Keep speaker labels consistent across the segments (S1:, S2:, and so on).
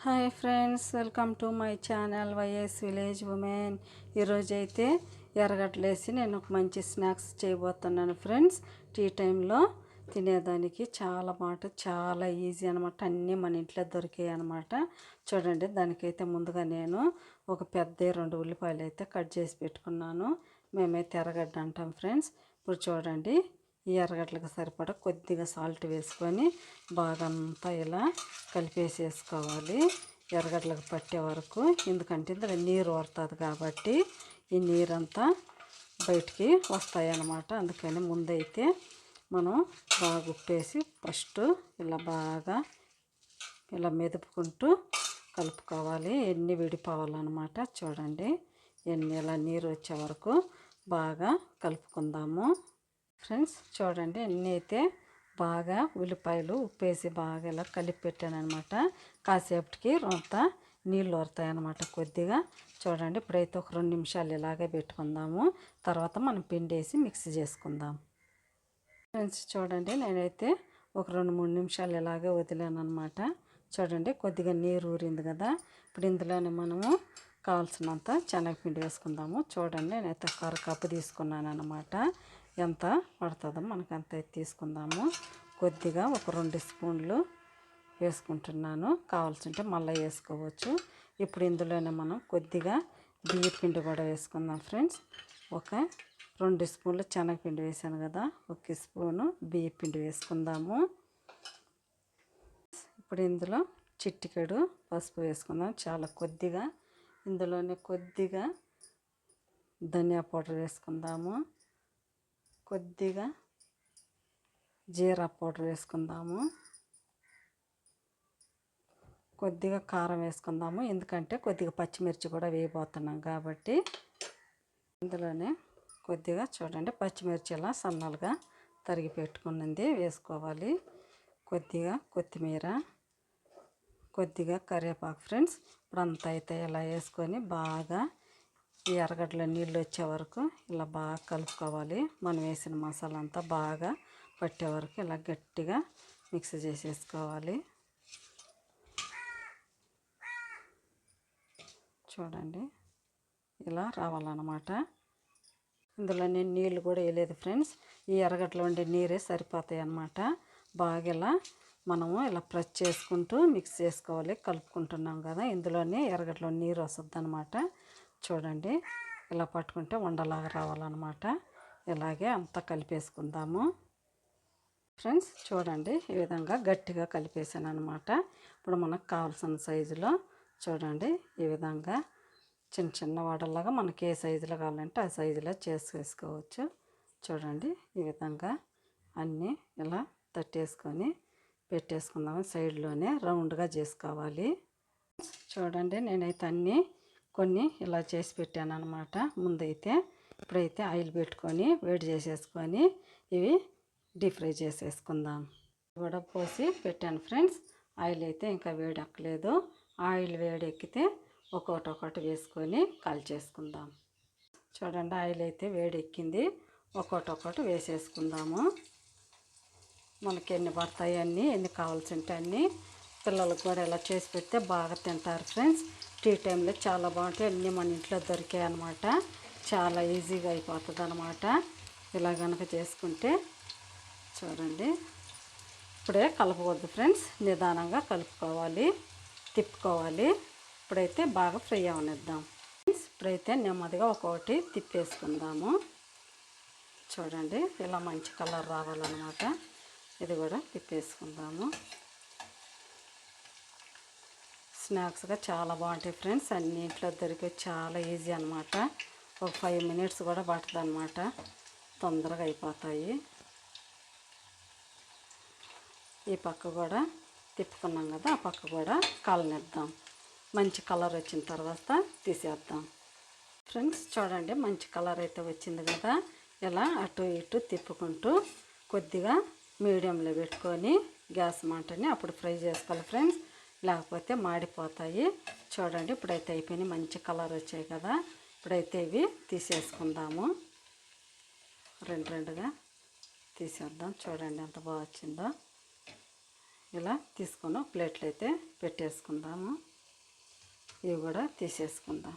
S1: Hi friends, welcome to my channel YS village women. ఈరోజైతే ఎర్రగడ్డలు వేసి నేను ఒక మంచి స్నాక్స్ చేయబోతున్నాను ఫ్రెండ్స్. టీ టైంలో తినేదానికి చాలా ఈజీ అనమాట. అన్నీ మన ఇంట్లో దొరికాయి అనమాట. చూడండి, దానికైతే ముందుగా నేను ఒక పెద్ద 2 ఉల్లిపాయలు అయితే కట్ చేసి పెట్టుకున్నాను. మేమైతే ఎర్రగడ్డ అంటాం ఫ్రెండ్స్. ఇప్పుడు చూడండి, ఈ ఎర్రగడ్డలకు సరిపడా కొద్దిగా సాల్ట్ వేసుకొని బాగా అంతా ఇలా కలిపేసేసుకోవాలి ఎర్రగడ్డలకు పట్టే వరకు. ఎందుకంటే ఇందులో నీరు వస్తుంది కాబట్టి ఈ నీరంతా బయటికి వస్తాయి అన్నమాట. అందుకని ముందైతే మనం బాగా ఉప్పేసి ఫస్ట్ ఇలా మెదుపుకుంటూ కలుపుకోవాలి. ఎన్ని విడిపోవాలన్నమాట. చూడండి, ఇలా నీరు వచ్చే వరకు బాగా కలుపుకుందాము ఫ్రెండ్స్. చూడండి, అన్నీ అయితే బాగా ఉల్లిపాయలు ఉప్పేసి బాగా ఇలా కలిపి పెట్టాను అనమాట. కాసేపటికి రొంత నీళ్ళు వస్తాయి అన్నమాట కొద్దిగా. చూడండి, ఇప్పుడైతే ఒక 2 నిమిషాలు ఇలాగే పెట్టుకుందాము. తర్వాత మనం పిండి వేసి మిక్స్ చేసుకుందాం ఫ్రెండ్స్. చూడండి, నేనైతే ఒక 2-3 నిమిషాలు ఇలాగే వదిలాను అనమాట. చూడండి, కొద్దిగా నీరు ఊరింది కదా. ఇప్పుడు ఇందులోనే మనము కావాల్సినంత శనగపిండి వేసుకుందాము. చూడండి, నేనైతే 1/2 కప్పు తీసుకున్నాను అనమాట. ఎంత పడుతుందో మనకు అంత తీసుకుందాము. కొద్దిగా ఒక 2 స్పూన్లు వేసుకుంటున్నాను. కావాల్సింటే మళ్ళీ వేసుకోవచ్చు. ఇప్పుడు ఇందులోనే మనం కొద్దిగా బియ్య పిండి కూడా వేసుకుందాం ఫ్రెండ్స్. ఒక 2 స్పూన్లు శనగపిండి వేసాను కదా, 1 స్పూను బియ్య పిండి వేసుకుందాము. ఇప్పుడు ఇందులో చిటికెడు పసుపు వేసుకుందాం, చాలా కొద్దిగా. ఇందులోనే కొద్దిగా ధనియా పౌడర్ వేసుకుందాము, కొద్దిగా జీరా పౌడర్ వేసుకుందాము, కొద్దిగా కారం వేసుకుందాము. ఎందుకంటే కొద్దిగా పచ్చిమిర్చి కూడా వేయబోతున్నాం కాబట్టి. ఇందులోనే కొద్దిగా చూడండి, పచ్చిమిర్చి ఇలా సన్నలుగా తరిగి పెట్టుకున్నది వేసుకోవాలి. కొద్దిగా కొత్తిమీర, కొద్దిగా కరివేపాకు ఫ్రెండ్స్. ఇప్పుడు అంతా అయితే ఇలా వేసుకొని బాగా ఈ ఎర్రగడ్డలో నీళ్ళు వచ్చే వరకు ఇలా బాగా కలుపుకోవాలి. మనం వేసిన మసాలా అంతా బాగా పట్టే వరకు ఇలా గట్టిగా మిక్స్ చేసేసుకోవాలి. చూడండి, ఇలా రావాలన్నమాట. ఇందులో నేను నీళ్ళు కూడా వేయలేదు ఫ్రెండ్స్. ఈ ఎర్రగడ్డలో ఉండే నీరే సరిపోతాయి అన్నమాట. బాగా ఇలా మనము ఇలా ప్రెస్ చేసుకుంటూ మిక్స్ చేసుకోవాలి. కలుపుకుంటున్నాం కదా, ఇందులోనే ఎర్రగడ్డలో నీరు వస్తుంది అన్నమాట. చూడండి, ఇలా పట్టుకుంటే ఉండలాగా రావాలన్నమాట. ఇలాగే అంతా కలిపేసుకుందాము ఫ్రెండ్స్. చూడండి, ఈ విధంగా గట్టిగా కలిపేసాను అనమాట. ఇప్పుడు మనకు కావాల్సిన సైజులో చూడండి, ఈ విధంగా చిన్న వడల్లాగా మనకి ఏ సైజులో కావాలంటే ఆ సైజులో చేసుకోవచ్చు. చూడండి, ఈ విధంగా అన్నీ ఇలా తట్టేసుకొని పెట్టేసుకుందాము. సైడ్లోనే రౌండ్గా చేసుకోవాలి. చూడండి, నేనైతే అన్నీ కొన్ని ఇలా చేసి పెట్టాను అనమాట ముందైతే. ఇప్పుడైతే ఆయిల్ పెట్టుకొని వేడి చేసేసుకొని ఇవి డీప్ ఫ్రై చేసేసుకుందాం. కూడా పోసి పెట్టాను ఫ్రెండ్స్. ఆయిల్ అయితే ఇంకా వేడెక్కలేదు. ఆయిల్ వేడెక్కితే ఒక్కొక్కటి వేసుకొని కాల్చేసుకుందాం. చూడండి, ఆయిల్ అయితే వేడెక్కింది. ఒక్కొక్కటి వేసేసుకుందాము. మనకి ఎన్ని పడతాయి ఎన్ని కావాల్సి ఉంటే అన్నీ. పిల్లలకు కూడా ఇలా చేసి పెడితే బాగా తింటారు ఫ్రెండ్స్. టీ టైంలో చాలా బాగుంటాయి. అన్నీ మన ఇంట్లో దొరికాయి అన్నమాట. చాలా ఈజీగా అయిపోతుంది అన్నమాట ఇలా కనుక చేసుకుంటే. చూడండి, ఇప్పుడే కలపవద్దు ఫ్రెండ్స్, నిదానంగా కలుపుకోవాలి, తిప్పుకోవాలి. ఇప్పుడైతే బాగా ఫ్రై అవనిద్దాం ఫ్రెండ్స్. ఇప్పుడైతే నెమ్మదిగా ఒక్కొక్కటి తిప్పేసుకుందాము. చూడండి, ఇలా మంచి కలర్ రావాలన్నమాట. ఇది కూడా తిప్పేసుకుందాము. స్నాక్స్గా చాలా బాగుంటాయి ఫ్రెండ్స్. అన్నింట్లో దొరికే చాలా ఈజీ అనమాట. ఒక 5 మినిట్స్ కూడా పడుతుంది అనమాట. తొందరగా అయిపోతాయి. ఈ పక్క కూడా తిప్పుకున్నాం కదా, ఆ పక్క కూడా కాలనిద్దాం. మంచి కలర్ వచ్చిన తర్వాత తీసేద్దాం ఫ్రెండ్స్. చూడండి, మంచి కలర్ అయితే వచ్చింది కదా. ఇలా అటు ఇటు తిప్పుకుంటూ కొద్దిగా మీడియంలో పెట్టుకొని గ్యాస్ మంటని అప్పుడు ఫ్రై చేసుకోవాలి ఫ్రెండ్స్, లేకపోతే మాడిపోతాయి. చూడండి, ఇప్పుడైతే అయిపోయినాయి. మంచి కలర్ వచ్చాయి కదా. ఇప్పుడైతే ఇవి తీసేసుకుందాము. రెండుగా తీసేద్దాం. చూడండి ఎంత బాగా వచ్చిందో. ఇలా తీసుకొని ప్లేట్లు అయితే పెట్టేసుకుందాము. ఇవి కూడా తీసేసుకుందాం.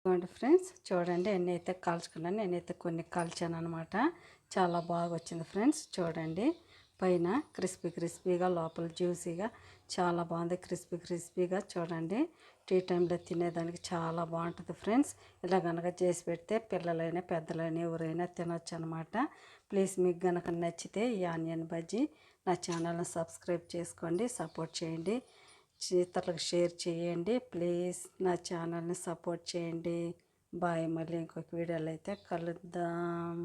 S1: చూడండి ఫ్రెండ్స్, చూడండి ఎన్నైతే కాల్చుకున్నాను. నేనైతే కొన్ని కాల్చాను అనమాట. చాలా బాగా వచ్చింది ఫ్రెండ్స్. చూడండి, పైన క్రిస్పీగా, లోపల జ్యూసీగా చాలా బాగుంది. క్రిస్పీగా చూడండి. టీ టైంలో తినేదానికి చాలా బాగుంటుంది ఫ్రెండ్స్. ఇలా కనుక చేసి పెడితే పిల్లలైనా పెద్దలైనా ఎవరైనా తినొచ్చు అనమాట. ప్లీజ్ మీకు కనుక నచ్చితే ఈ ఆనియన్ బజ్జీ నా ఛానల్ని సబ్స్క్రైబ్ చేసుకోండి, సపోర్ట్ చేయండి, ఇతరులకు షేర్ చేయండి. ప్లీజ్ నా ఛానల్ని సపోర్ట్ చేయండి. బాయ్. మళ్ళీ ఇంకొక వీడియోలో అయితే కలుద్దాం.